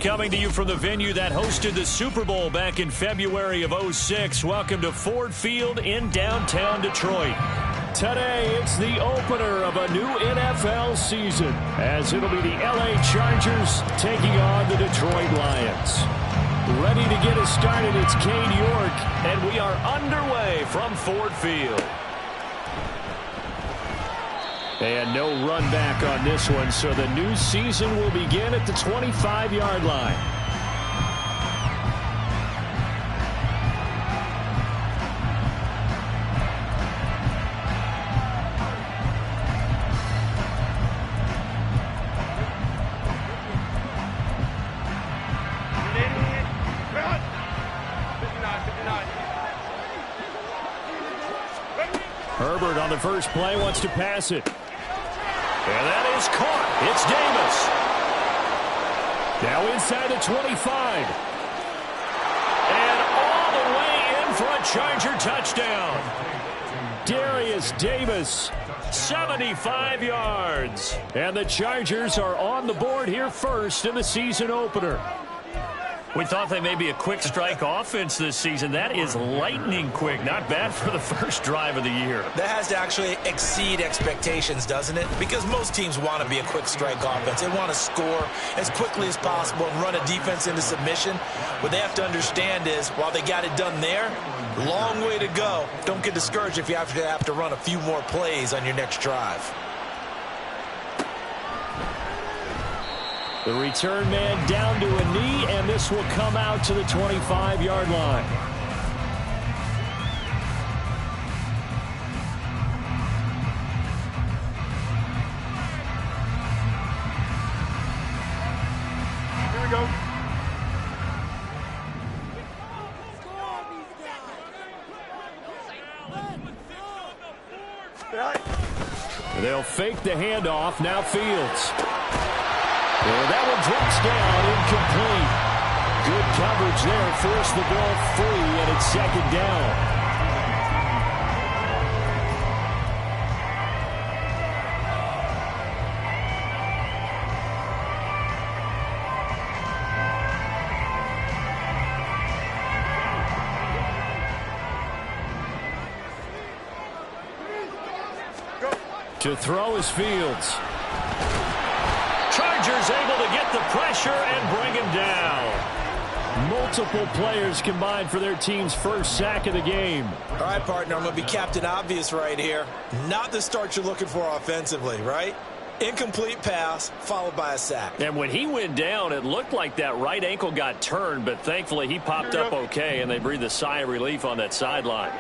Coming to you from the venue that hosted the Super Bowl back in February of '06. Welcome to Ford Field in downtown Detroit. Today, it's the opener of a new NFL season, as it'll be the LA Chargers taking on the Detroit Lions. Ready to get us started, it's Cade York, and we are underway from Ford Field. And no run back on this one, so the new season will begin at the 25-yard line. Herbert on the first play wants to pass it. And that is caught. It's Davis. Now inside the 25. And all the way in for a Charger touchdown. Darius Davis, 75 yards. And the Chargers are on the board here first in the season opener. We thought they may be a quick strike offense this season. That is lightning quick. Not bad for the first drive of the year. That has to actually exceed expectations, doesn't it? Because most teams want to be a quick strike offense. They want to score as quickly as possible and run a defense into submission. What they have to understand is, while they got it done there, long way to go. Don't get discouraged if you have to run a few more plays on your next drive. The return man down to a knee, and this will come out to the 25-yard line. Here we go. They'll fake the handoff. Now Fields. And that one drops down, incomplete. Good coverage there, forced the ball free, and it's second down. To throw is Fields. Chargers able to get the pressure and bring him down. Multiple players combined for their team's first sack of the game. All right, partner, I'm going to be Captain Obvious right here. Not the start you're looking for offensively, right? Incomplete pass followed by a sack. And when he went down, it looked like that right ankle got turned, but thankfully he popped up okay, and they breathed a sigh of relief on that sideline.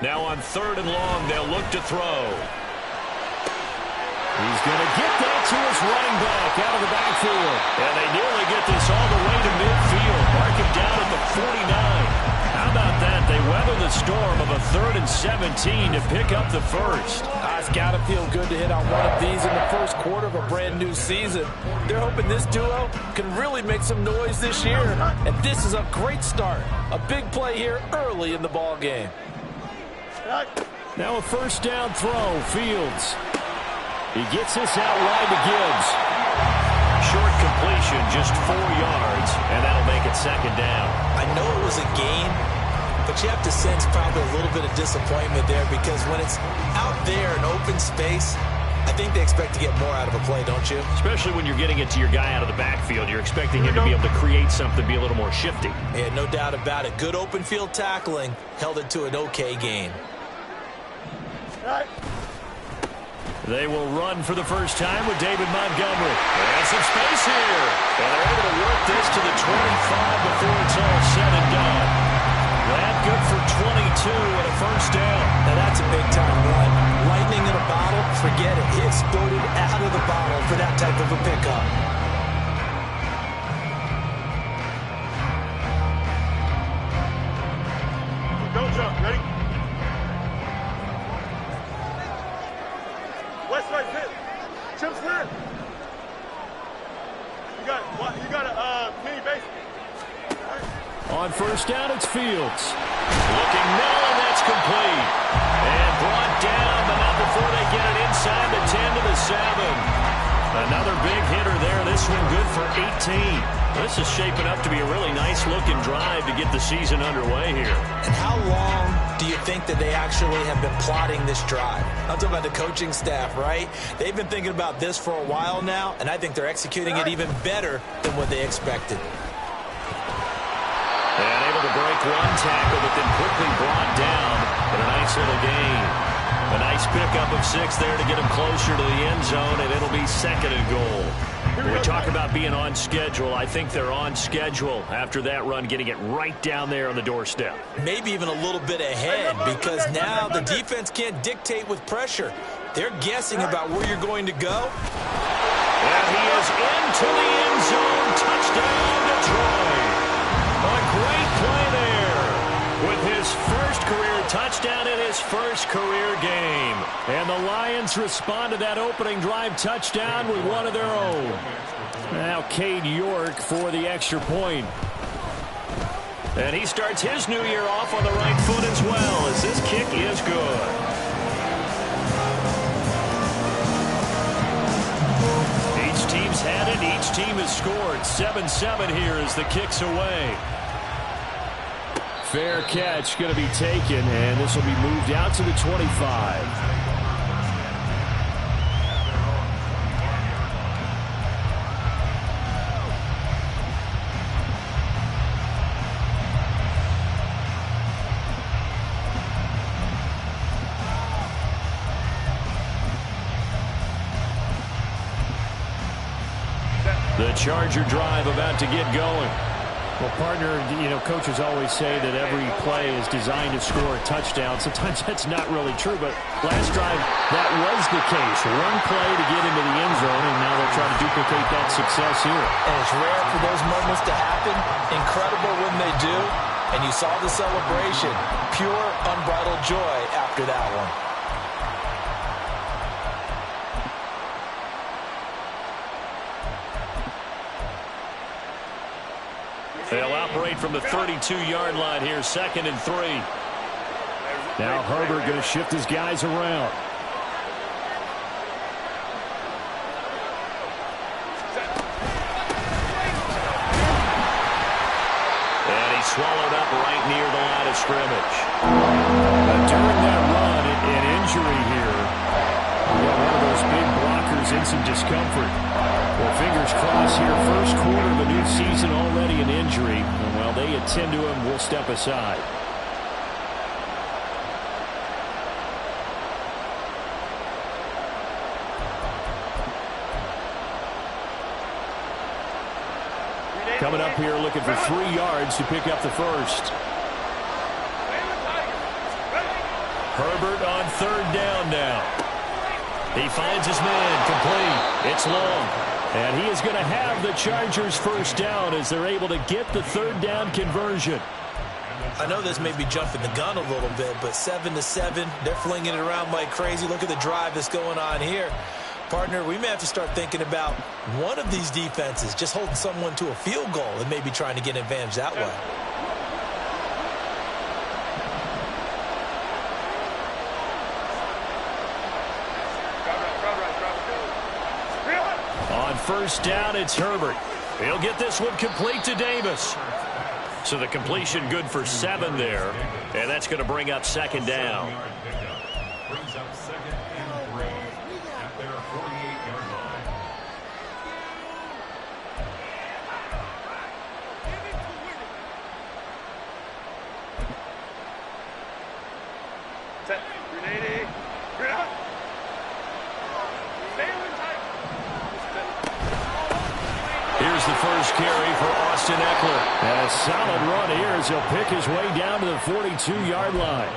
Now on 3rd and long, they'll look to throw. He's going to get that to his running back out of the backfield. And they nearly get this all the way to midfield. Mark him down at the 49. How about that? They weather the storm of a 3rd and 17 to pick up the first. It's got to feel good to hit on one of these in the first quarter of a brand new season. They're hoping this duo can really make some noise this year. And this is a great start. A big play here early in the ball game. Now a first down throw. Fields. He gets this out wide to Gibbs. Short completion, just 4 yards, and that'll make it second down. I know it was a gain, but you have to sense probably a little bit of disappointment there because when it's out there in open space, I think they expect to get more out of a play, don't you? Especially when you're getting it to your guy out of the backfield. You're expecting him to be able to create something, be a little more shifty. Yeah, no doubt about it. Good open field tackling held it to an okay gain. They will run for the first time with David Montgomery. And some space here. And they're able to work this to the 25 before it's all said and done. That good for 22 and a first down. Now that's a big-time run. Lightning in a bottle, forget it. He exploded out of the bottle for that type of a pickup. Don't jump. Ready? West side hit. Chip slid. You got a mini base. On first down, it's Fields. Looking now, and that's complete. And brought down, but not before they get it inside the 10 to the 7. 18. This is shaping up to be a really nice-looking drive to get the season underway here. And how long do you think that they actually have been plotting this drive? I'm talking about the coaching staff, right? They've been thinking about this for a while now, and I think they're executing it even better than what they expected. And able to break one tackle, but then quickly brought down in a nice little gain. A nice pickup of 6 there to get him closer to the end zone, and it'll be 2nd and goal. When we talk about being on schedule, I think they're on schedule after that run, getting it right down there on the doorstep. Maybe even a little bit ahead, because now the defense can't dictate with pressure. They're guessing about where you're going to go. And he is into the end zone. Touchdown, Detroit. A great play there with his first career touchdown in his first career game. And the Lions respond to that opening drive touchdown with one of their own. Now Cade York for the extra point. And he starts his new year off on the right foot as well, as this kick is good. Each team's had it. Each team has scored. 7-7 here as the kick's away. Fair catch going to be taken, and this will be moved out to the 25. The Charger drive about to get going. Well, partner, you know, coaches always say that every play is designed to score a touchdown. Sometimes that's not really true, but last drive, that was the case. One play to get into the end zone, and now they'll try to duplicate that success here. And it's rare for those moments to happen. Incredible when they do. And you saw the celebration. Pure, unbridled joy after that one. They'll operate from the 32-yard line here, 2nd and 3. Now Herbert going to shift his guys around. And he's swallowed up right near the line of scrimmage. But during that run, an injury here. We got one of those big blockers in some discomfort. Well, fingers crossed here. First quarter of the new season, already an injury. And while they attend to him, we'll step aside. Coming up here looking for 3 yards to pick up the first. Herbert on 3rd down now. He finds his man, complete. It's long. And he is going to have the Chargers first down as they're able to get the 3rd down conversion. I know this may be jumping the gun a little bit, but 7-7, they're flinging it around like crazy. Look at the drive that's going on here. Partner, we may have to start thinking about one of these defenses just holding someone to a field goal and maybe trying to get an advantage that way. On 1st down, it's Herbert. He'll get this one complete to Davis. So the completion good for 7 there. And that's going to bring up 2nd down. Brings up 2nd and 3 at their 48-yard line. Set. Grenade. Grenade. Here's the first carry for Austin Eckler. And a solid run here as he'll pick his way down to the 42-yard line.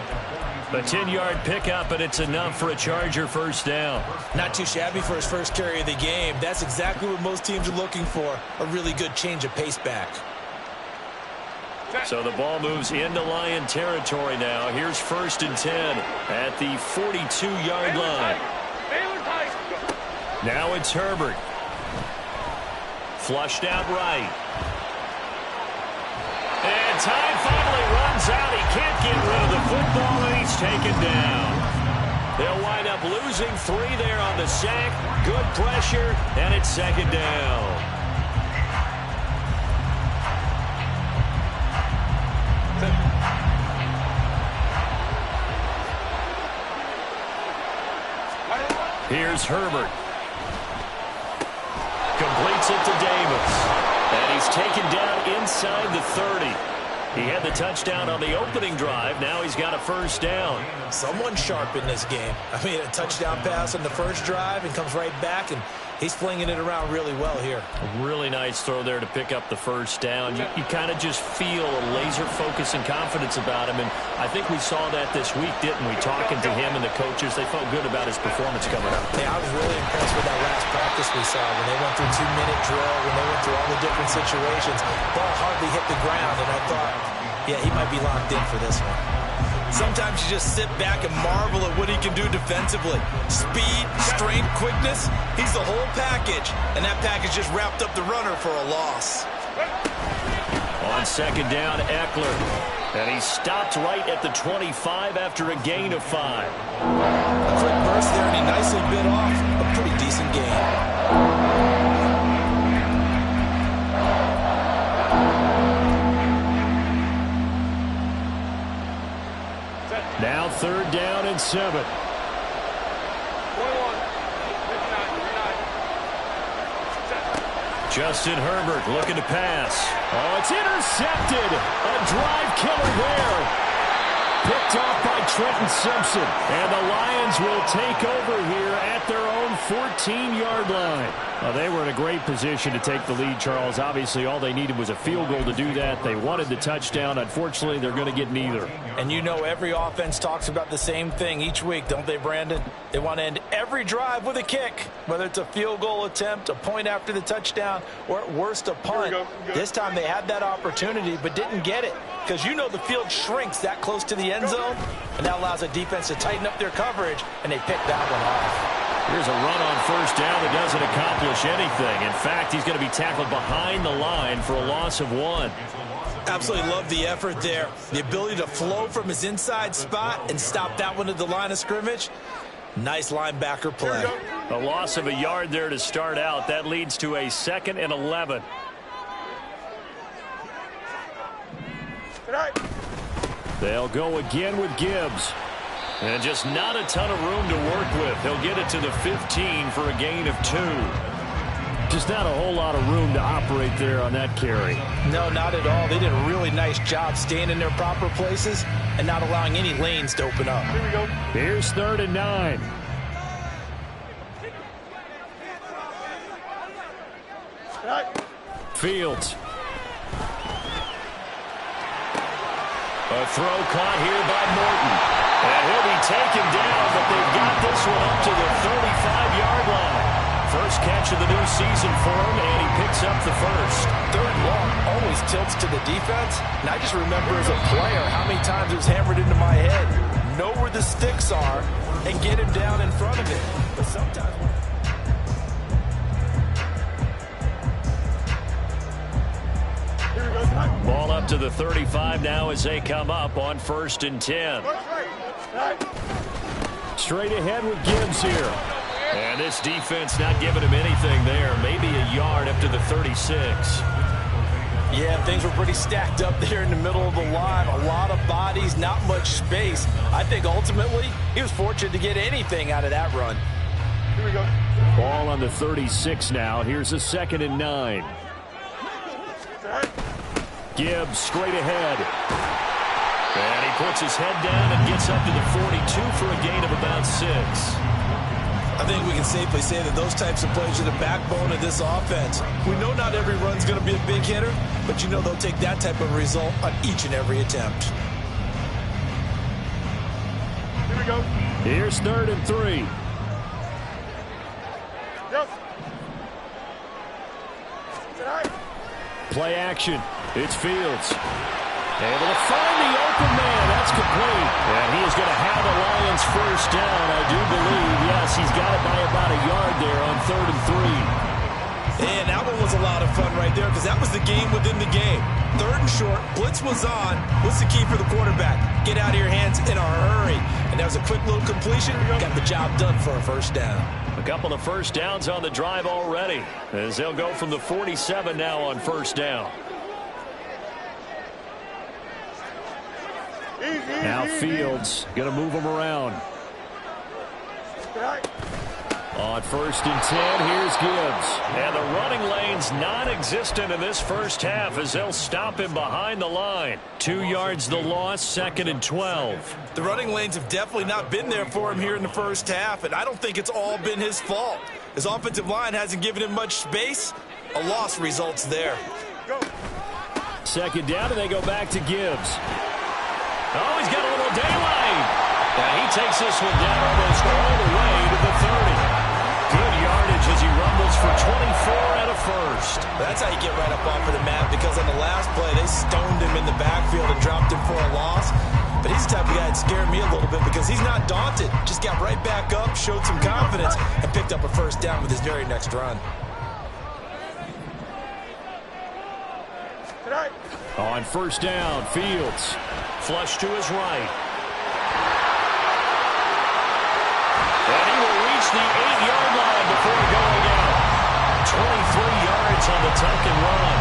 A 10-yard pickup, and it's enough for a Charger first down. Not too shabby for his first carry of the game. That's exactly what most teams are looking for, a really good change of pace back. So the ball moves into Lion territory now. Here's 1st and 10 at the 42-yard line. Now it's Herbert. Flushed out right. And time finally runs out. He can't get rid of the football, and he's taken down. They'll wind up losing 3 there on the sack. Good pressure, and it's 2nd down. Here's Herbert. Completes it to Davis. And he's taken down inside the 30. He had the touchdown on the opening drive. Now he's got a first down. Someone sharp in this game. I mean, a touchdown pass on the first drive and comes right back, and he's flinging it around really well here. A really nice throw there to pick up the first down. You kind of just feel a laser focus and confidence about him, and I think we saw that this week, didn't we? Talking to him and the coaches, they felt good about his performance coming up. Hey, I was really impressed with that last practice we saw when they went through 2-minute drill, when they went through all the different situations. Ball hardly hit the ground, and I thought, yeah, he might be locked in for this one. Sometimes you just sit back and marvel at what he can do defensively. Speed, strength, quickness, he's the whole package. And that package just wrapped up the runner for a loss. On second down, Eckler. And he stopped right at the 25 after a gain of 5. A quick burst there, and he nicely bit off a pretty decent gain. Now third down and 7. Justin Herbert looking to pass. Oh, it's intercepted. A drive killer there. Picked off by Trenton Simpson. And the Lions will take over here at their own 14-yard line. Well, they were in a great position to take the lead, Charles. Obviously, all they needed was a field goal to do that. They wanted the touchdown. Unfortunately, they're going to get neither. And you know every offense talks about the same thing each week, don't they, Brandon? They want to end every drive with a kick, whether it's a field goal attempt, a point after the touchdown, or at worst a punt. This time they had that opportunity but didn't get it because you know the field shrinks that close to the end zone, and that allows a defense to tighten up their coverage, and they pick that one off. Here's a run on first down that doesn't accomplish anything. In fact, he's going to be tackled behind the line for a loss of 1. Absolutely love the effort there. The ability to flow from his inside spot and stop that one at the line of scrimmage. Nice linebacker play. A loss of a yard there to start out. That leads to a 2nd and 11. They'll go again with Gibbs. And just not a ton of room to work with. He'll get it to the 15 for a gain of 2. Just not a whole lot of room to operate there on that carry. No, not at all. They did a really nice job staying in their proper places and not allowing any lanes to open up. Here we go. Here's 3rd and 9. Fields. A throw caught here by Morton. And he'll be taken down, but they've got this one up to the 35-yard line. First catch of the new season for him, and he picks up the first. 3rd and long always tilts to the defense. And I just remember as a player how many times it was hammered into my head. Know where the sticks are and get him down in front of it. But sometimes... Ball up to the 35 now as they come up on 1st and 10. Straight ahead with Gibbs here. And this defense not giving him anything there. Maybe a yard up to the 36. Yeah, things were pretty stacked up there in the middle of the line. A lot of bodies, not much space. I think ultimately he was fortunate to get anything out of that run. Here we go. Ball on the 36 now. Here's a 2nd and 9. Gibbs straight ahead. And he puts his head down and gets up to the 42 for a gain of about 6. I think we can safely say that those types of plays are the backbone of this offense. We know not every run's going to be a big hitter, but you know they'll take that type of result on each and every attempt. Here we go. Here's 3rd and 3. Yep. Play action. It's Fields. Able to find the open man. That's complete. And he is going to have the Lions first down, I do believe. Yes, he's got it by about a yard there on 3rd and 3. And that one was a lot of fun right there because that was the game within the game. 3rd and short. Blitz was on. What's the key for the quarterback? Get out of your hands in a hurry. And that was a quick little completion. Got the job done for a first down. A couple of first downs on the drive already as they'll go from the 47 now on first down. Now Fields going to move him around. On 1st and 10, here's Gibbs. And the running lane's non-existent in this first half as they'll stop him behind the line. 2 yards the loss, 2nd and 12. The running lanes have definitely not been there for him here in the first half, and I don't think it's all been his fault. His offensive line hasn't given him much space. A loss results there. 2nd down, and they go back to Gibbs. Oh, he's got a little daylight. And he takes this one down almost all the way to the 30. Good yardage as he rumbles for 24 and a first. That's how you get right up off of the mat, because on the last play, they stoned him in the backfield and dropped him for a loss. But he's the type of guy that scared me a little bit because he's not daunted. Just got right back up, showed some confidence, and picked up a first down with his very next run. On 1st down, Fields. Flush to his right. And he will reach the 8-yard line before going out. 23 yards on the tuck and run.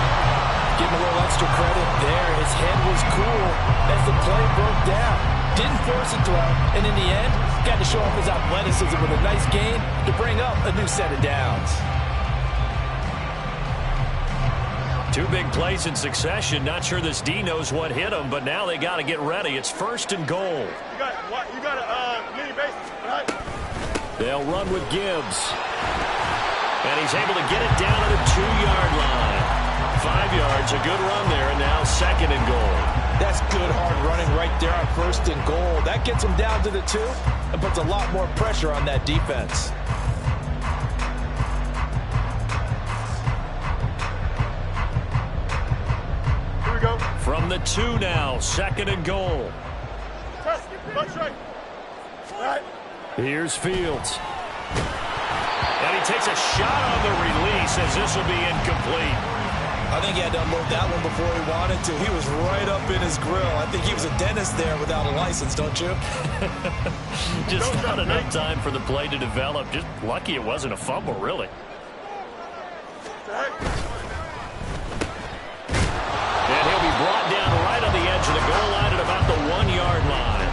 Give him a little extra credit there. His head was cool as the play broke down. Didn't force a throw, and in the end, got to show off his athleticism with a nice gain to bring up a new set of downs. 2 big plays in succession. Not sure this D knows what hit him, but now they got to get ready. It's 1st and goal. You got a mini base, right? They'll run with Gibbs. And he's able to get it down to the 2-yard line. 5 yards, a good run there, and now 2nd and goal. That's good hard running right there on 1st and goal. That gets him down to the 2 and puts a lot more pressure on that defense. From the 2 now, 2nd and goal. Here's Fields. And he takes a shot on the release as this will be incomplete. I think he had to unload that one before he wanted to. He was right up in his grill. I think he was a dentist there without a license, don't you? Just not enough time for the play to develop. Just lucky it wasn't a fumble, really. And he'll be brought down right on the edge of the goal line at about the 1-yard line.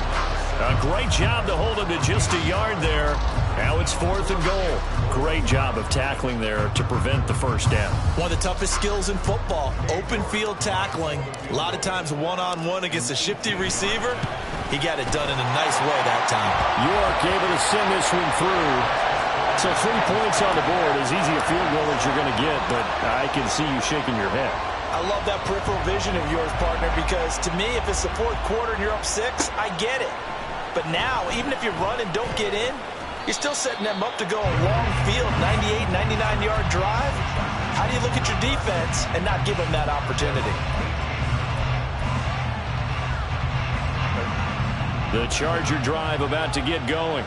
A great job to hold him to just a yard there. Now it's 4th and goal. Great job of tackling there to prevent the first down. One of the toughest skills in football, open field tackling. A lot of times one-on-one against a shifty receiver. He got it done in a nice way that time. York able to send this one through. So 3 points on the board. As easy a field goal as you're going to get, but I can see you shaking your head. I love that peripheral vision of yours, partner, because to me, if it's the 4th quarter and you're up 6, I get it. But now, even if you run and don't get in, you're still setting them up to go a long field, 98, 99-yard drive. How do you look at your defense and not give them that opportunity? The Charger drive about to get going.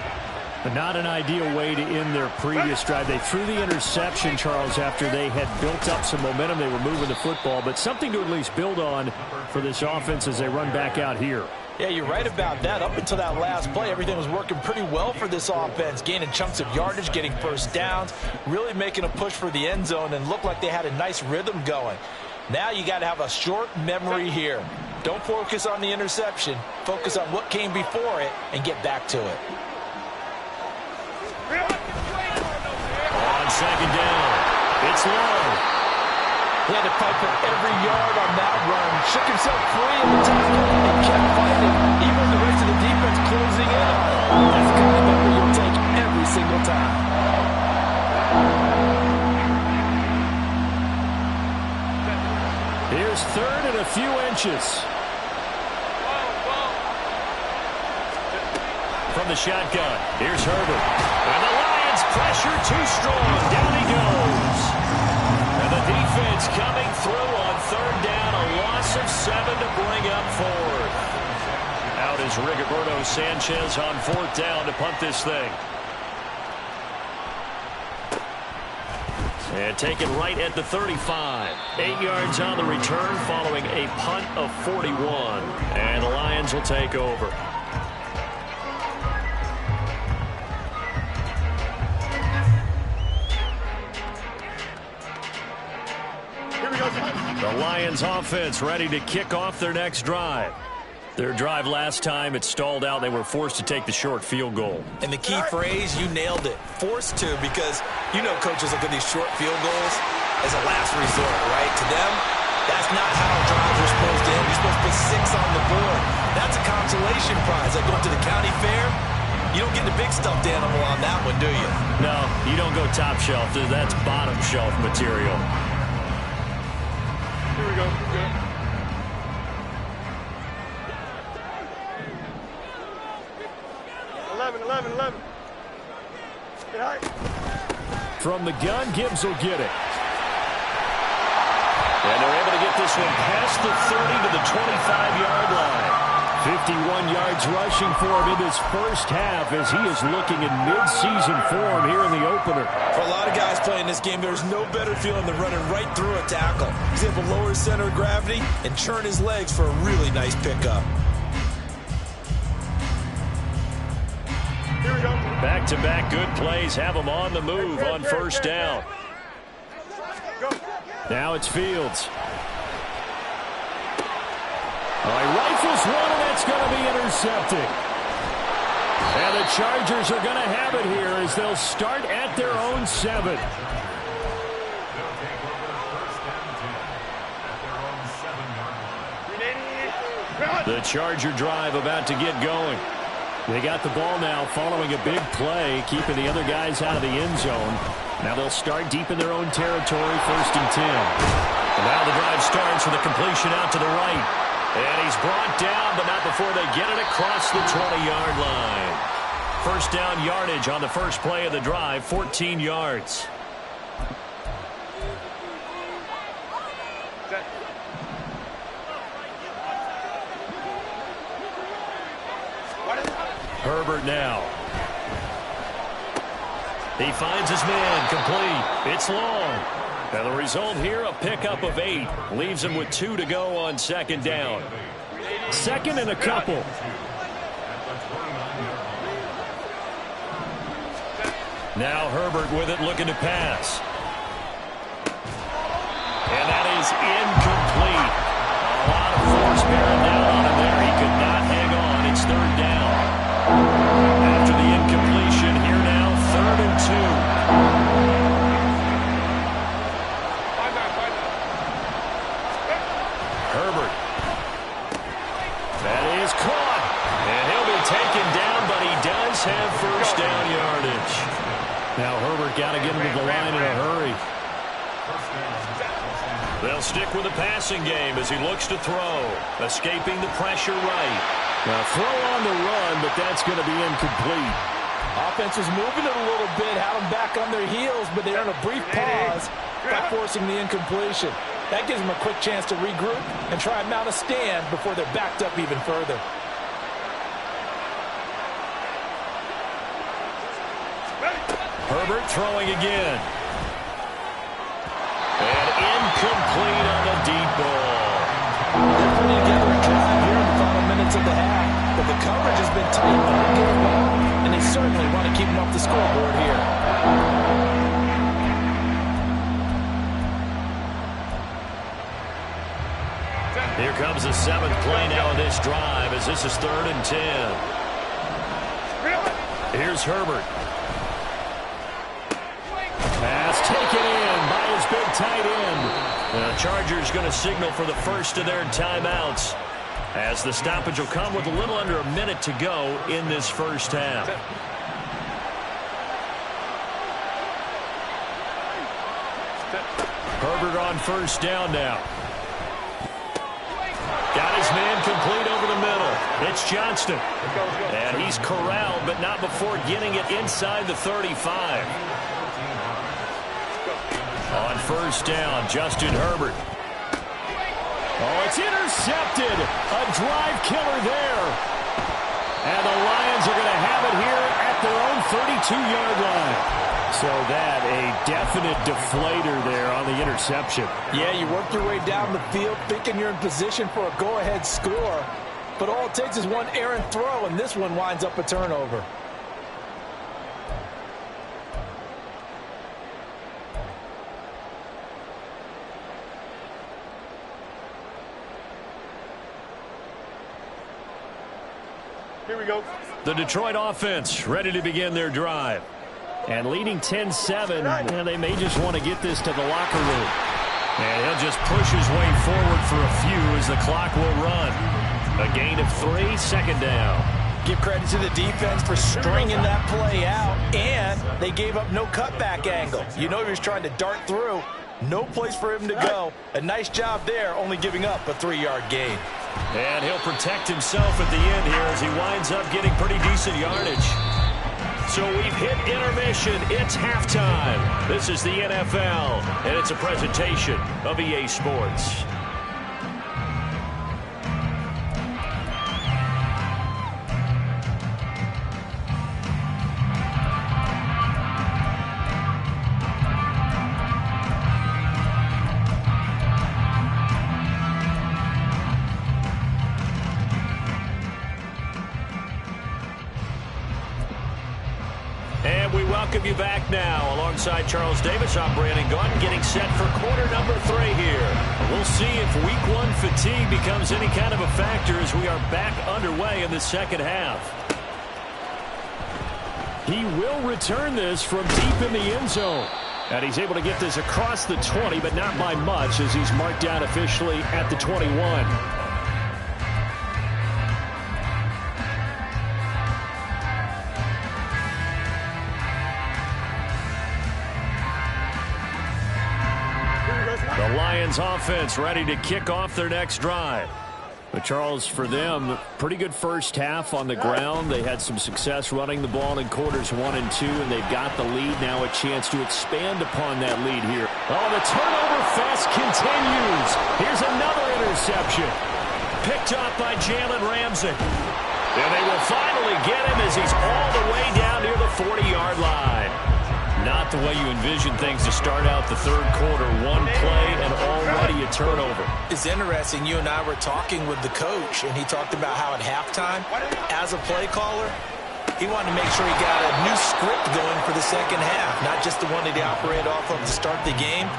But not an ideal way to end their previous drive. They threw the interception, Charles, after they had built up some momentum. They were moving the football, but something to at least build on for this offense as they run back out here. Yeah, you're right about that. Up until that last play, everything was working pretty well for this offense, gaining chunks of yardage, getting first downs, really making a push for the end zone, and looked like they had a nice rhythm going. Now you got to have a short memory here. Don't focus on the interception. Focus on what came before it and get back to it. On 2nd down, it's low. He had to fight for every yard on that run. Shook himself free in the tackle and kept fighting, even with the rest of the defense closing in on him. That's the kind of effort you'll take every single time. Here's 3rd and a few inches. From the shotgun, here's Herbert. And the Lions pressure too strong. Down he goes. And the defense coming through on 3rd down. A loss of 7 to bring up 4th. Out is Rigoberto Sanchez on 4th down to punt this thing. And take it right at the 35. 8 yards on the return following a punt of 41. And the Lions will take over. The Lions offense ready to kick off their next drive. Their drive last time, it stalled out. They were forced to take the short field goal. And the key phrase, you nailed it, forced to, because you know coaches look at these short field goals as a last resort, right? To them, that's not how drives are supposed to end. You're supposed to put 6 on the board. That's a consolation prize. Like going to the county fair, you don't get the big stuffed animal on that one, do you? No, you don't go top shelf. That's bottom shelf material. Here we go. Good. From the gun, Gibbs will get it. And they're able to get this one past the 30 to the 25-yard line. 51 yards rushing for him in this first half as he is looking in mid-season form here in the opener. For a lot of guys playing this game, there's no better feeling than running right through a tackle. He's able to lower his center of gravity and churn his legs for a really nice pickup. Here we go. Back-to-back good plays have him on the move on first down. Go. Now it's Fields. He rifles one, and that's going to be intercepted. And the Chargers are going to have it here as they'll start at their own 7. They'll take over first down 10 at their own 7-yard line. The Charger drive about to get going. They got the ball now following a big play, keeping the other guys out of the end zone. Now they'll start deep in their own territory, 1st and 10. And now the drive starts with a completion out to the right. And he's brought down, but not before they get it across the 20-yard line. First down yardage on the first play of the drive, 14 yards. Herbert now. He finds his man, complete. It's long. And the result here, a pickup of 8. Leaves him with 2 to go on 2nd down. 2nd and a couple. Now Herbert with it, looking to pass. And that is incomplete. A lot of force bearing down on him there. He could not hang on. It's 3rd down. After the incompletion, here now, 3rd and 2. Herbert. That is caught. And he'll be taken down, but he does have first down yardage. Now Herbert got to get into the line in a hurry. They'll stick with the passing game as he looks to throw. Escaping the pressure right. Now throw on the run, but that's going to be incomplete. Offense was moving it a little bit, had them back on their heels, but they earned a brief pause by forcing the incompletion. That gives them a quick chance to regroup and try and mount a stand before they're backed up even further. Herbert throwing again. And incomplete on the deep ball. They're putting together a drive here in the final minutes of the half, but the coverage has been tight all game long, and they certainly want to keep them off the scoreboard here. Here comes the 7th play now of this drive as this is 3rd and 10. Here's Herbert. Pass taken in by his big tight end. The Chargers going to signal for the first of their timeouts as the stoppage will come with a little under a minute to go in this first half. Herbert on first down now. Got his man complete over the middle. It's Johnston. And he's corralled, but not before getting it inside the 35. On first down, Justin Herbert. Oh, it's intercepted. A drive killer there. And the Lions are going to have it here at their own 32-yard line. So that, a definite deflator there on the interception. Yeah, you work your way down the field thinking you're in position for a go-ahead score. But all it takes is one errant throw, and this one winds up a turnover. Here we go. The Detroit offense ready to begin their drive. And leading 10-7, and they may just want to get this to the locker room. And he'll just push his way forward for a few as the clock will run. A gain of 3, second down. Give credit to the defense for stringing that play out, and they gave up no cutback angle. You know he was trying to dart through. No place for him to go. A nice job there, only giving up a 3-yard gain. And he'll protect himself at the end here as he winds up getting pretty decent yardage. So we've hit intermission. It's halftime. This is the NFL, and it's a presentation of EA Sports. And we welcome you back now. Alongside Charles Davis, I'm Brandon Gaudin, getting set for quarter number 3 here. We'll see if week 1 fatigue becomes any kind of a factor as we are back underway in the second half. He will return this from deep in the end zone. And he's able to get this across the 20, but not by much as he's marked down officially at the 21. The Lions offense ready to kick off their next drive. But Charles, for them, pretty good first half on the ground. They had some success running the ball in quarters 1 and 2, and they've got the lead. Now a chance to expand upon that lead here. Oh, the turnover fest continues. Here's another interception. Picked up by Jalen Ramsey. And they will finally get him as he's all the way down near the 40-yard line. Not the way you envision things to start out the third quarter. One play and already a turnover. It's interesting. You and I were talking with the coach, and he talked about how at halftime, as a play caller, he wanted to make sure he got a new script going for the second half, not just the one that he operated off of to start the game.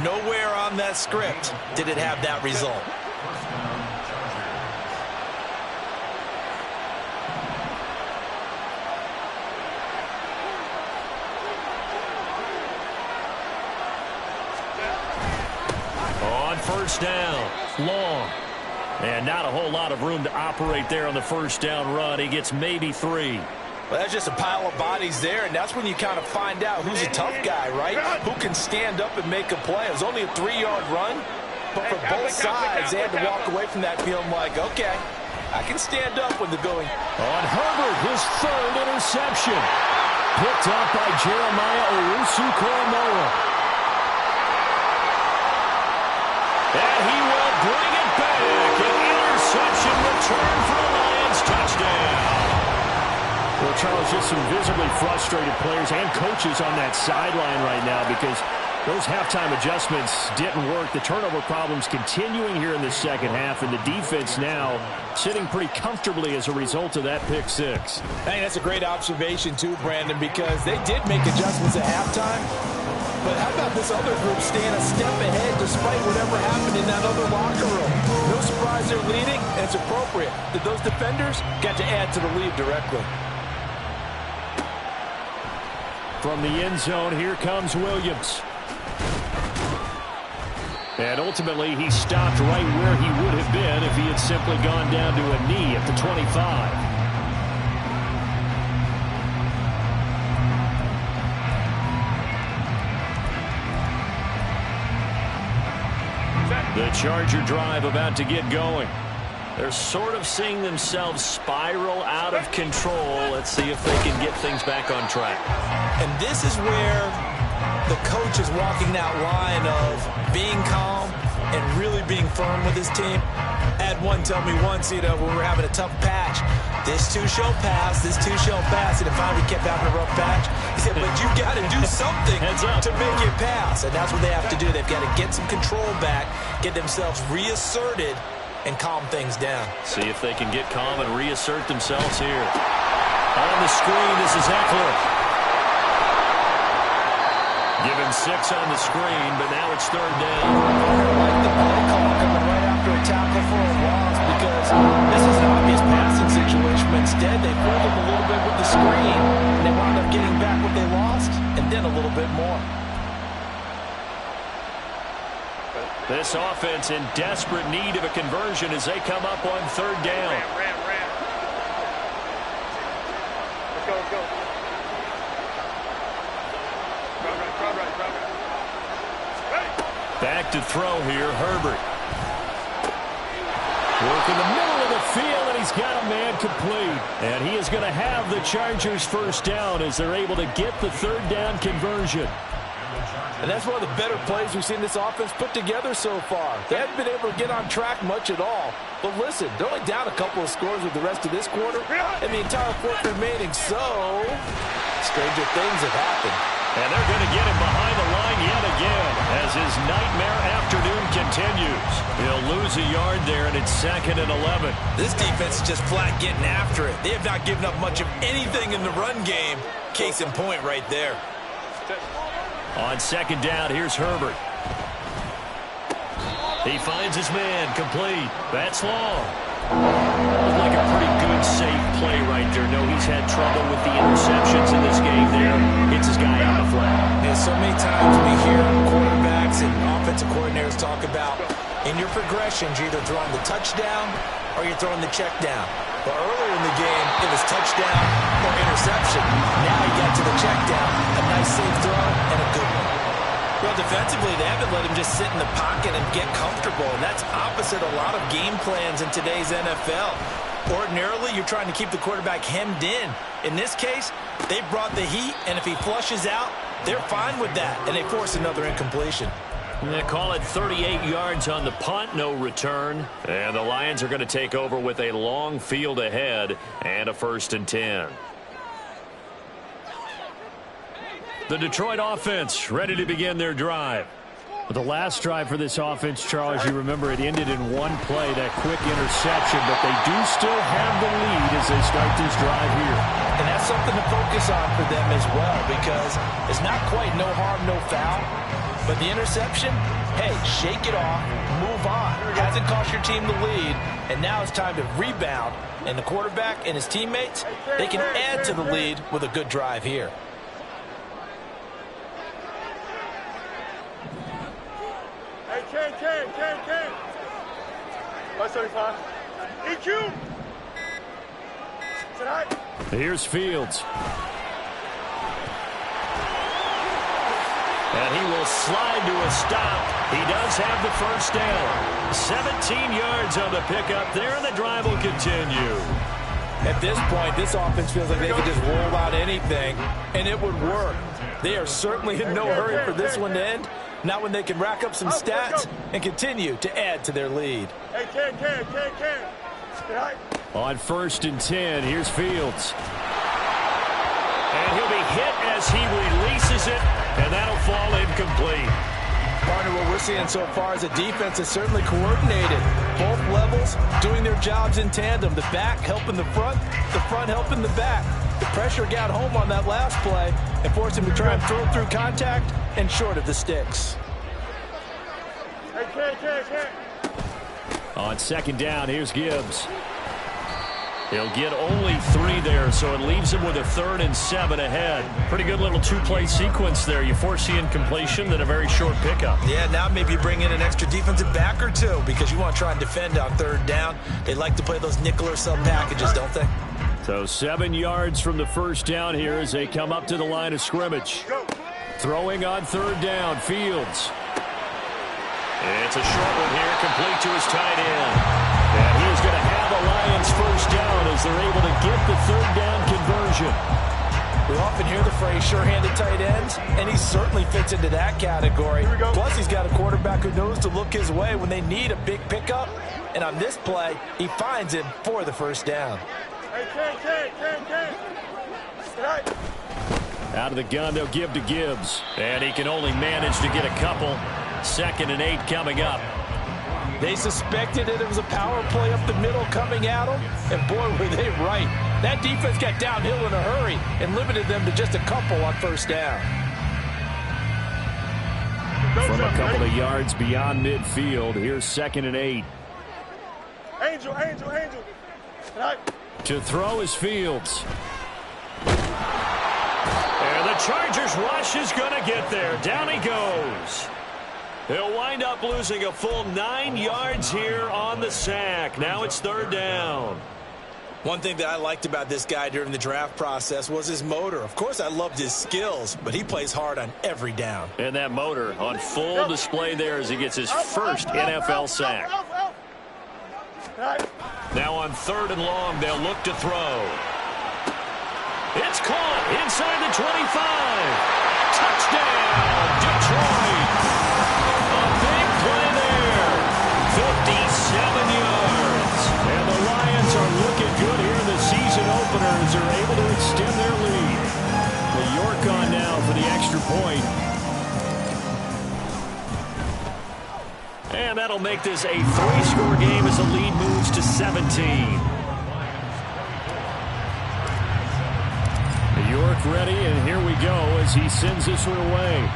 Nowhere on that script did it have that result. First down, long. And not a whole lot of room to operate there on the first down run. He gets maybe 3. Well, that's just a pile of bodies there, and that's when you kind of find out who's a tough guy, right? Who can stand up and make a play. It was only a 3-yard run, but for both sides, they had to walk away from that feeling like, okay, I can stand up when they're going. On Herbert, his 3rd interception. Picked up by Jeremiah Owusu-Koramoah. And he will bring it back. An interception return for the Lions. Touchdown. Well, Charles, just some visibly frustrated players and coaches on that sideline right now because those halftime adjustments didn't work. The turnover problems continuing here in the second half, and the defense now sitting pretty comfortably as a result of that pick 6. I think that's a great observation, too, Brandon, because they did make adjustments at halftime. But how about this other group staying a step ahead despite whatever happened in that other locker room? No surprise they're leading, and it's appropriate that those defenders got to add to the lead directly. From the end zone, here comes Williams. And ultimately, he stopped right where he would have been if he had simply gone down to a knee at the 25. The Charger drive about to get going. They're sort of seeing themselves spiral out of control. Let's see if they can get things back on track. And this is where the coach is walking that line of being calm and really being firm with his team. I had one tell me once, when we were having a tough patch, this too shall pass, this too shall pass. And if finally kept having a rough patch, he said, but you got to do something to make it pass. And that's what they have to do. They've got to get some control back, get themselves reasserted, and calm things down. See if they can get calm and reassert themselves here. On the screen, this is Eckler. Given 6 on the screen, but now it's 3rd down. I like the play call coming right after a tackle for a loss because this is an obvious passing situation him. Instead, they fooled him a little bit with the screen, and they wound up getting back what they lost, and then a little bit more. This offense in desperate need of a conversion as they come up on third down. Ram. Let's go. Back to throw here, Herbert. Work in the middle of the field, and he's got a man complete. And he is going to have the Chargers first down as they're able to get the third down conversion. And that's one of the better plays we've seen this offense put together so far. They haven't been able to get on track much at all. But listen, they're only down a couple of scores with the rest of this quarter, and the entire fourth remaining. So, stranger things have happened. And they're going to get him behind the line yet again as his nightmare afternoon continues. He'll lose a yard there, and it's 2nd and 11. This defense is just flat getting after it. They have not given up much of anything in the run game. Case in point right there. On second down, here's Herbert. He finds his man, complete. That's long. Looked like a pretty good, safe play right there. No, he's had trouble with the interceptions in this game there. Hits his guy out the flat. And so many times we hear quarterbacks and offensive coordinators talk about in your progressions, you're either throwing the touchdown or you're throwing the check down. But earlier in the game, it was touchdown or interception. Now he got to the check down. A nice safe throw and a good one. Well, defensively, they haven't let him just sit in the pocket and get comfortable, and that's opposite a lot of game plans in today's NFL. Ordinarily, you're trying to keep the quarterback hemmed in. In this case, they brought the heat, and if he flushes out, they're fine with that, and they force another incompletion. They call it 38 yards on the punt, no return. And the Lions are going to take over with a long field ahead and a 1st and 10. The Detroit offense ready to begin their drive. The last drive for this offense, Charles, you remember it ended in one play, that quick interception, but they do still have the lead as they start this drive here. And that's something to focus on for them as well, because it's not quite no harm, no foul. But the interception, hey, shake it off, move on. Hasn't cost your team the lead, and now it's time to rebound. And the quarterback and his teammates, they can add to the lead with a good drive here. Hey, Ken. 175. EQ. Tonight. Here's Fields. And he will slide to a stop. He does have the first down. 17 yards on the pickup there, and the drive will continue. At this point, this offense feels like they can just roll out anything, and it would work. They are certainly in no hurry for this one to end. Not when they can rack up some stats and continue to add to their lead. Hey, Ken. On 1st and 10, here's Fields. And he'll be hit as he releases it, and that'll fall incomplete. Partner, what we're seeing so far is a defense that's certainly coordinated. Both levels doing their jobs in tandem. The back helping the front helping the back. The pressure got home on that last play and forced him to try and throw through contact and short of the sticks. Hey, Ken. On 2nd down, here's Gibbs. He'll get only 3 there, so it leaves him with a 3rd and 7 ahead. Pretty good little 2-play sequence there. You force the incompletion, then a very short pickup. Yeah, now maybe you bring in an extra defensive back or two because you want to try and defend on 3rd down. They like to play those nickel or sub packages, don't they? So 7 yards from the first down here as they come up to the line of scrimmage. Throwing on 3rd down, Fields. It's a short one here, complete to his tight end. And he is going to have the Lions first down as they're able to get the 3rd down conversion. We often hear the phrase sure-handed tight ends, and he certainly fits into that category. Plus, he's got a quarterback who knows to look his way when they need a big pickup. And on this play, he finds him for the first down. Hey, Ken. Tonight. Out of the gun, they'll give to Gibbs. And he can only manage to get a couple. 2nd and 8 coming up. They suspected that it was a power play up the middle coming at them, and boy, were they right. That defense got downhill in a hurry and limited them to just a couple on 1st down. From a couple of yards beyond midfield, here's 2nd and 8. Angel. Tonight. To throw is Fields. And the Chargers rush is going to get there. Down he goes. He'll wind up losing a full 9 yards here on the sack. Now it's 3rd down. One thing that I liked about this guy during the draft process was his motor. Of course, I loved his skills, but he plays hard on every down. And that motor on full display there as he gets his first NFL sack. Now on 3rd and long, they'll look to throw. It's caught inside the 25. Touchdown, Detroit. A big play there. 57 yards. And the Lions are looking good here in the season opener as they're able to extend their lead. New York on now for the extra point. And that'll make this a 3-score game as the lead moves to 17. New York ready, and here we go as he sends this one away.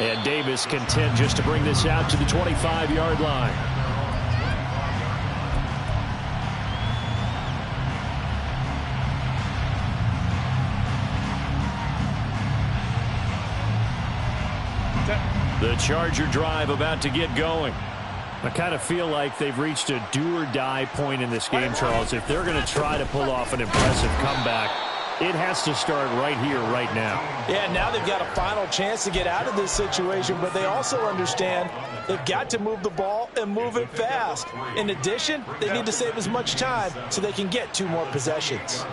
And Davis content just to bring this out to the 25-yard line. The Charger drive about to get going. I kind of feel like they've reached a do-or-die point in this game, Charles. If they're going to try to pull off an impressive comeback, it has to start right here, right now. Yeah, now they've got a final chance to get out of this situation, but they also understand they've got to move the ball and move it fast. In addition, they need to save as much time so they can get 2 more possessions.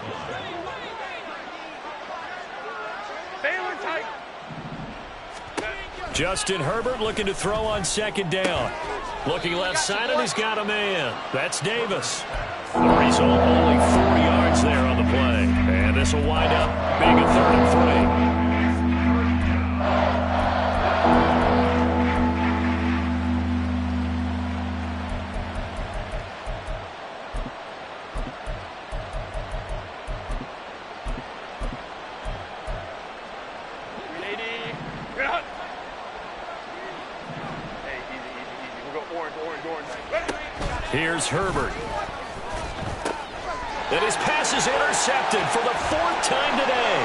Justin Herbert looking to throw on 2nd down. Looking left-sided, he's got a man. That's Davis. The result, only 4 yards there on the play. And this will wind up being a 3rd and 3. Here's Herbert. And his pass is intercepted for the 4th time today.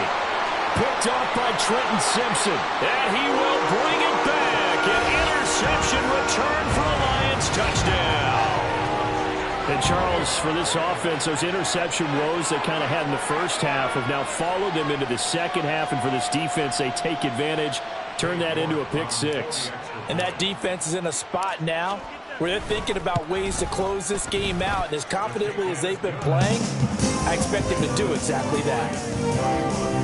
Picked off by Trenton Simpson. And he will bring it back. An interception return for a Lions touchdown. And Charles, for this offense, those interception woes they kind of had in the first half have now followed them into the second half. And for this defense, they take advantage, turn that into a pick 6. And that defense is in a spot now where they're thinking about ways to close this game out. And as confidently as they've been playing, I expect them to do exactly that.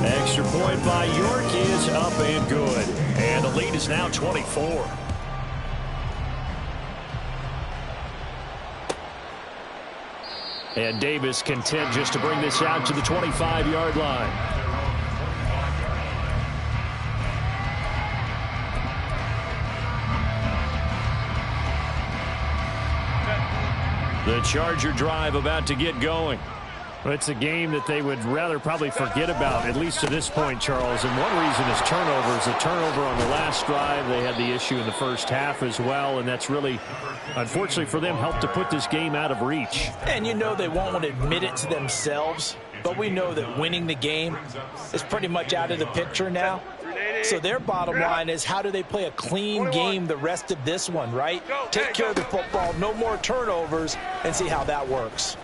Extra point by York is up and good. And the lead is now 24. And Davis content just to bring this out to the 25-yard line. The Charger drive about to get going. It's a game that they would rather probably forget about, at least to this point, Charles. And one reason is turnovers. The turnover on the last drive, they had the issue in the first half as well. And that's really, unfortunately for them, helped to put this game out of reach. And you know they won't admit it to themselves, but we know that winning the game is pretty much out of the picture now. So their bottom line is, how do they play a clean game the rest of this one, right? Take care of the football, no more turnovers, and see how that works.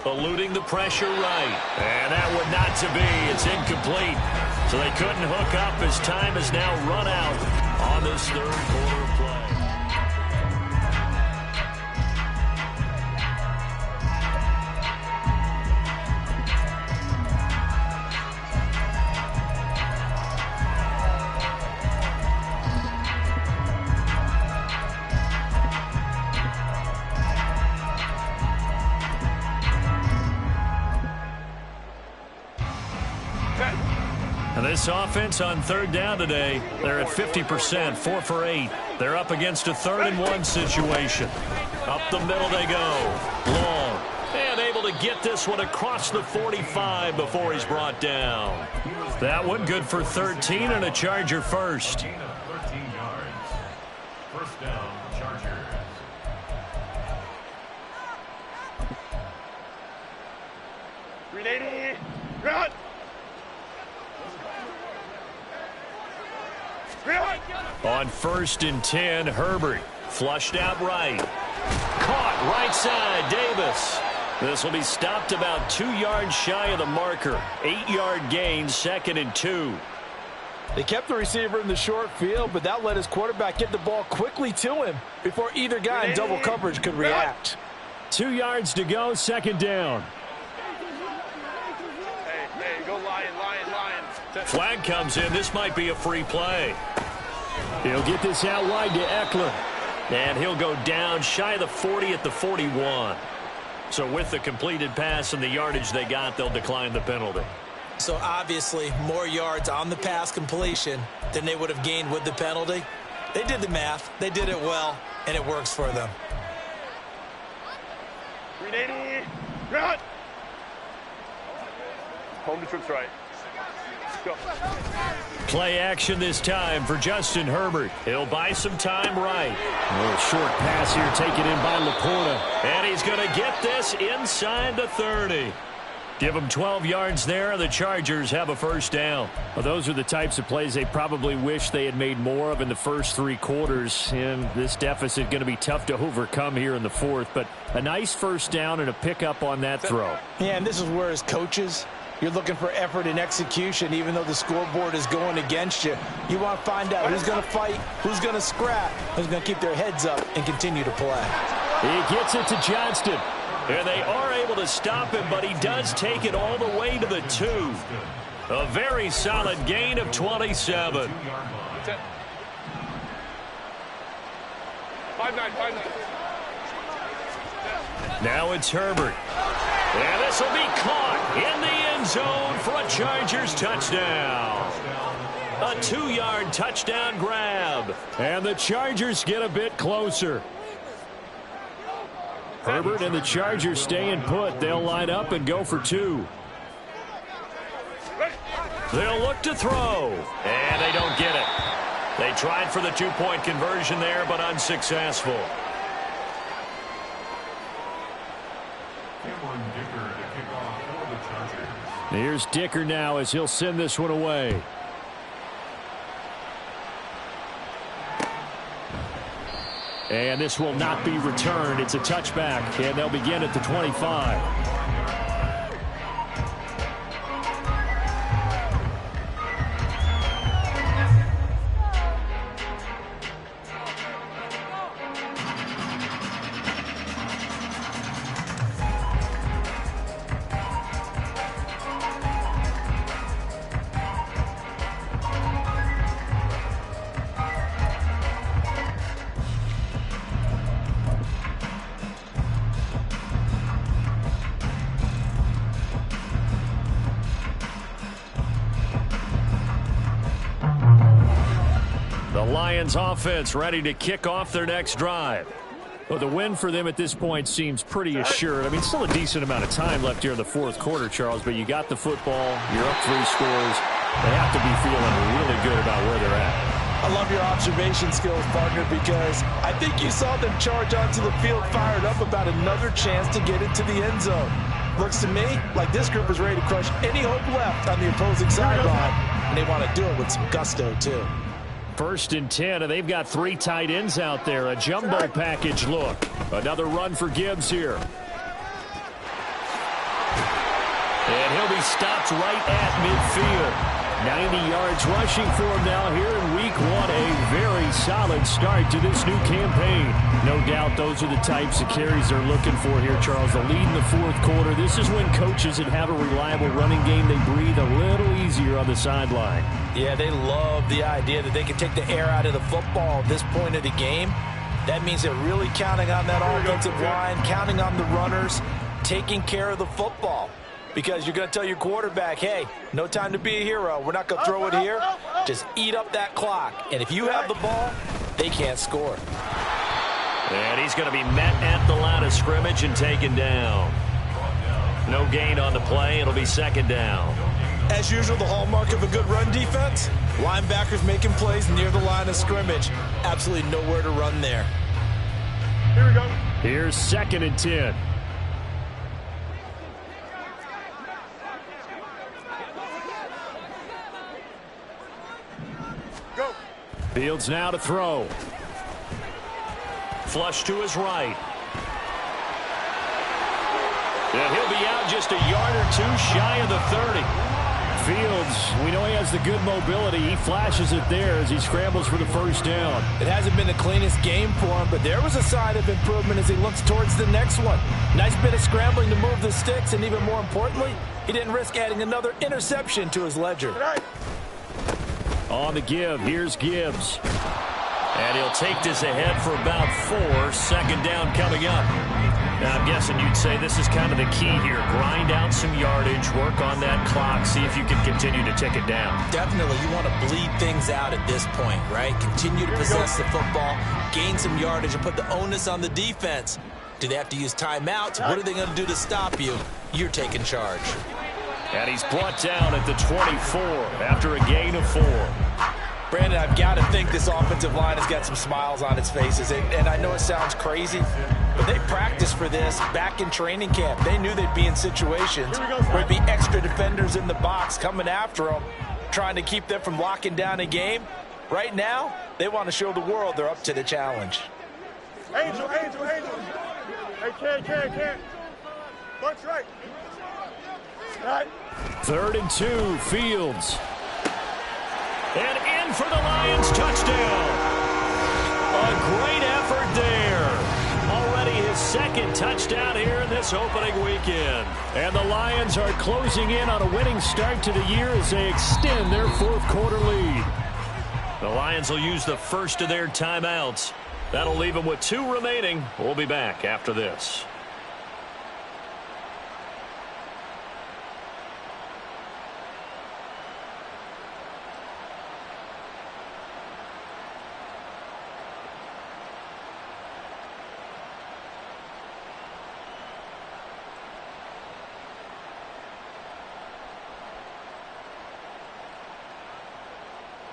Eluding the pressure right. And that would not to be. It's incomplete. So they couldn't hook up as time has now run out on this 3rd quarter play. And this offense on 3rd down today, they're at 50%, 4 for 8. They're up against a 3rd and 1 situation. Up the middle they go. Long. And able to get this one across the 45 before he's brought down. That one good for 13 and a Charger first. 13 yards. First down, Chargers. 380. Run. On 1st and 10, Herbert flushed out right. Caught right side, Davis. This will be stopped about 2 yards shy of the marker. 8-yard gain, 2nd and 2. They kept the receiver in the short field, but that let his quarterback get the ball quickly to him before either guy in double coverage could react. 2 yards to go, 2nd down. Hey, go Lion. Flag comes in. This might be a free play. He'll get this out wide to Eckler. And he'll go down shy of the 40 at the 41. So with the completed pass and the yardage they got, they'll decline the penalty. So obviously more yards on the pass completion than they would have gained with the penalty. They did the math. They did it well, and it works for them. 380. Run. Home to trips right. Go. Play action this time for Justin Herbert. He'll buy some time right. A little short pass here taken in by Laporta. And he's going to get this inside the 30. Give them 12 yards there, and the Chargers have a 1st down. Well, those are the types of plays they probably wish they had made more of in the first 3 quarters. And this deficit going to be tough to overcome here in the 4th. But a nice 1st down and a pickup on that throw. Yeah, and this is where as coaches, you're looking for effort and execution, even though the scoreboard is going against you. You want to find out who's going to fight, who's going to scrap, who's going to keep their heads up and continue to play. He gets it to Johnston. And they are able to stop him, but he does take it all the way to the 2. A very solid gain of 27. 5-9. Now it's Herbert. And this will be caught in the end zone for a Chargers touchdown. A 2-yard touchdown grab. And the Chargers get a bit closer. Herbert and the Chargers staying put. They'll line up and go for 2. They'll look to throw. And they don't get it. They tried for the 2-point conversion there, but unsuccessful. Here's Dicker now as he'll send this one away. And this will not be returned. It's a touchback, and they'll begin at the 25. Lions offense ready to kick off their next drive. Well, the win for them at this point seems pretty assured. I mean, still a decent amount of time left here in the 4th quarter, Charles, but you got the football, you're up 3 scores. They have to be feeling really good about where they're at. I love your observation skills, partner, because I think you saw them charge onto the field fired up about another chance to get into the end zone. Looks to me like this group is ready to crush any hope left on the opposing sideline, and they want to do it with some gusto, too. 1st and 10, and they've got 3 tight ends out there. A jumbo package look. Another run for Gibbs here. And he'll be stopped right at midfield. 90 yards rushing for him now here in week 1. A very solid start to this new campaign. No doubt those are the types of carries they're looking for here, Charles. The lead in the 4th quarter. This is when coaches that have a reliable running game, they breathe a little easier on the sideline. Yeah, they love the idea that they can take the air out of the football at this point of the game. That means they're really counting on that offensive line, counting on the runners, taking care of the football. Because you're going to tell your quarterback, hey, no time to be a hero. We're not going to throw it here. Just eat up that clock. And if you have the ball, they can't score. And he's going to be met at the line of scrimmage and taken down. No gain on the play. It'll be 2nd down. As usual, the hallmark of a good run defense, linebackers making plays near the line of scrimmage. Absolutely nowhere to run there. Here we go. Here's 2nd and 10. Fields now to throw. Flush to his right. And he'll be out just a yard or two shy of the 30. Fields, we know he has the good mobility. He flashes it there as he scrambles for the first down. It hasn't been the cleanest game for him, but there was a sign of improvement as he looks towards the next one. Nice bit of scrambling to move the sticks, and even more importantly, he didn't risk adding another interception to his ledger. On the give, here's Gibbs. And he'll take this ahead for about 4. Second down coming up. Now, I'm guessing you'd say this is kind of the key here. Grind out some yardage, work on that clock, see if you can continue to tick it down. Definitely, you want to bleed things out at this point, right? Continue to possess the football, gain some yardage, and put the onus on the defense. Do they have to use timeouts? What are they going to do to stop you? You're taking charge. And he's brought down at the 24 after a gain of 4. Brandon, I've got to think this offensive line has got some smiles on its faces. And I know it sounds crazy, but they practiced for this back in training camp. They knew they'd be in situations where there'd be extra defenders in the box coming after them, trying to keep them from locking down a game. Right now, they want to show the world they're up to the challenge. Angel. Hey, can't. Bunch right. Right. 3rd and 2, Fields. And in for the Lions touchdown. A great effort there. Already his second touchdown here in this opening weekend. And the Lions are closing in on a winning start to the year as they extend their 4th quarter lead. The Lions will use the first of their timeouts. That'll leave them with 2 remaining. We'll be back after this.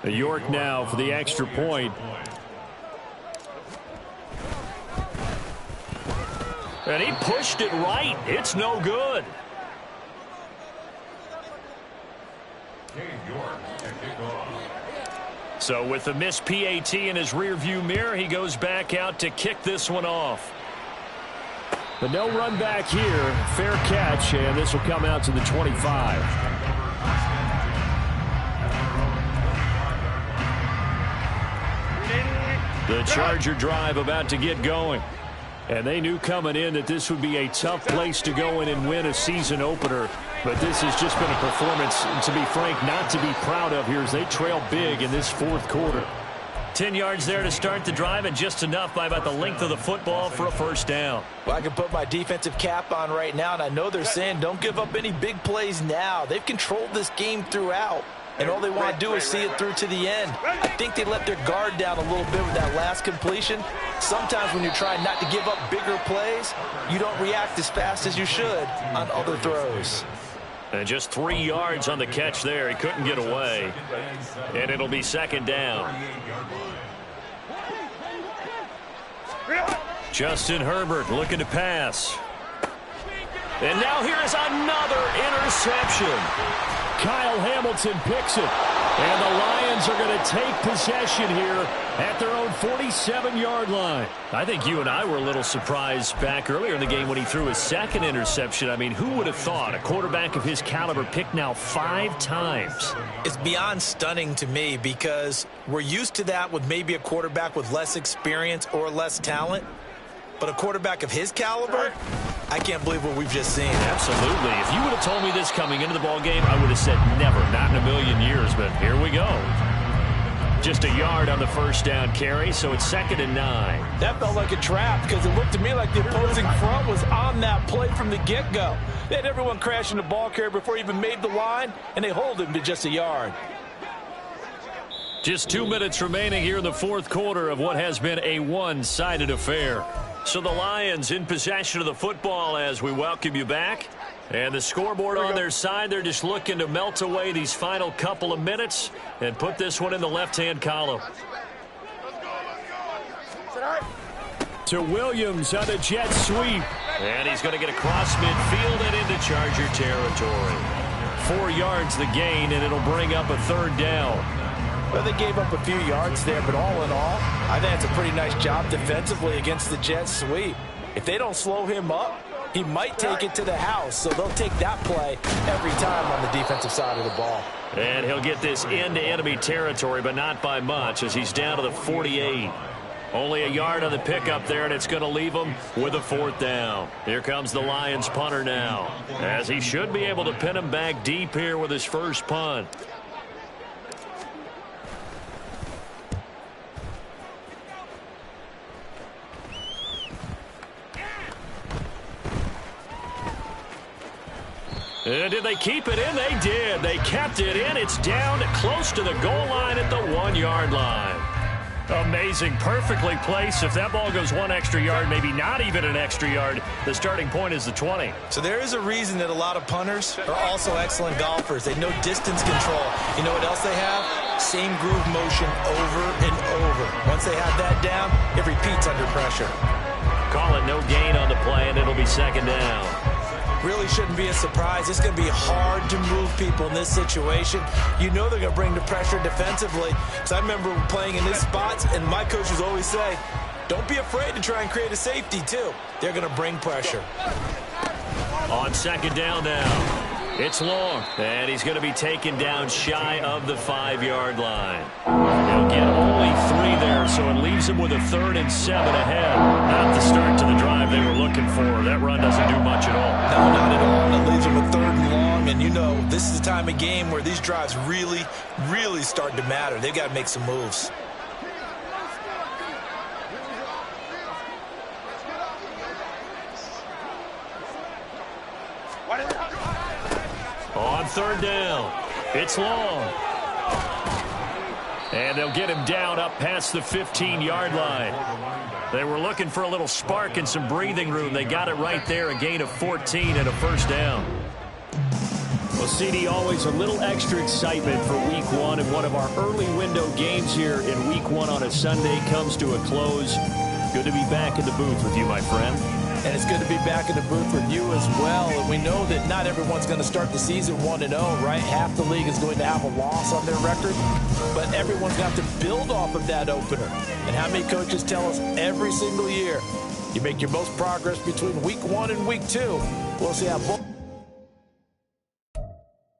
York now for the extra point. And he pushed it right. It's no good. So with the missed PAT in his rearview mirror, he goes back out to kick this one off. But no run back here. Fair catch, and this will come out to the 25. The Charger drive about to get going. And they knew coming in that this would be a tough place to go in and win a season opener. But this has just been a performance, to be frank, not to be proud of here as they trail big in this 4th quarter. 10 yards there to start the drive, and just enough by about the length of the football for a first down. Well, I can put my defensive cap on right now, and I know they're saying don't give up any big plays now. They've controlled this game throughout. And all they want to do is see it through to the end. I think they let their guard down a little bit with that last completion. Sometimes when you're trying not to give up bigger plays, you don't react as fast as you should on other throws. And just 3 yards on the catch there. He couldn't get away. And it'll be second down. Justin Herbert looking to pass. And now here is another interception. Kyle Hamilton picks it. And the Lions are going to take possession here at their own 47-yard line. I think you and I were a little surprised back earlier in the game when he threw his second interception. I mean, who would have thought a quarterback of his caliber picked now 5 times? It's beyond stunning to me because we're used to that with maybe a quarterback with less experience or less talent. But a quarterback of his caliber, I can't believe what we've just seen. Absolutely. If you would have told me this coming into the ball game, I would have said never, not in a million years. But here we go. Just a yard on the first down carry, so it's 2nd and 9. That felt like a trap because it looked to me like the opposing front was on that play from the get-go. They had everyone crashing the ball carrier before he even made the line, and they hold him to just a yard. Just 2 minutes remaining here in the 4th quarter of what has been a one-sided affair. So the Lions in possession of the football as we welcome you back. And the scoreboard on their side, they're just looking to melt away these final couple of minutes and put this one in the left-hand column. To Williams on a jet sweep. And he's going to get across midfield and into Charger territory. 4 yards the gain, and it'll bring up a 3rd down. Well, they gave up a few yards there, but all in all, I think it's a pretty nice job defensively against the Jets sweep. If they don't slow him up, he might take it to the house, so they'll take that play every time on the defensive side of the ball. And he'll get this into enemy territory, but not by much, as he's down to the 48. Only a yard on the pickup there, and it's going to leave him with a 4th down. Here comes the Lions punter now, as he should be able to pin him back deep here with his first punt. And did they keep it in? They did. They kept it in. It's down close to the goal line at the 1-yard line. Amazing. Perfectly placed. If that ball goes 1 extra yard, maybe not even an extra yard, the starting point is the 20. So there is a reason that a lot of punters are also excellent golfers. They know distance control. You know what else they have? Same groove motion over and over. Once they have that down, it repeats under pressure. Call it no gain on the play, and it'll be 2nd down. Really shouldn't be a surprise. It's going to be hard to move people in this situation. You know they're going to bring the pressure defensively. So I remember playing in these spots, and my coaches always say, don't be afraid to try and create a safety, too. They're going to bring pressure. On 2nd down now. It's long, and he's going to be taken down shy of the 5-yard line. He'll get only 3 there, so it leaves him with a 3rd and 7 ahead. Not the start to the drive they were looking for. That run doesn't do much at all. No, not at all. And it leaves him with 3rd and long, and you know this is the time of game where these drives really, really start to matter. They've got to make some moves. On 3rd down, it's long. And they'll get him down up past the 15-yard line. They were looking for a little spark and some breathing room. They got it right there, a gain of 14 and a 1st down. Well, CD, always a little extra excitement for Week 1, and one of our early window games here in Week 1 on a Sunday comes to a close. Good to be back in the booth with you, my friend. And it's good to be back in the booth with you as well. And we know that not everyone's going to start the season 1-0, right? Half the league is going to have a loss on their record. But everyone's got to build off of that opener. And how many coaches tell us every single year, you make your most progress between Week 1 and Week 2. We'll see how both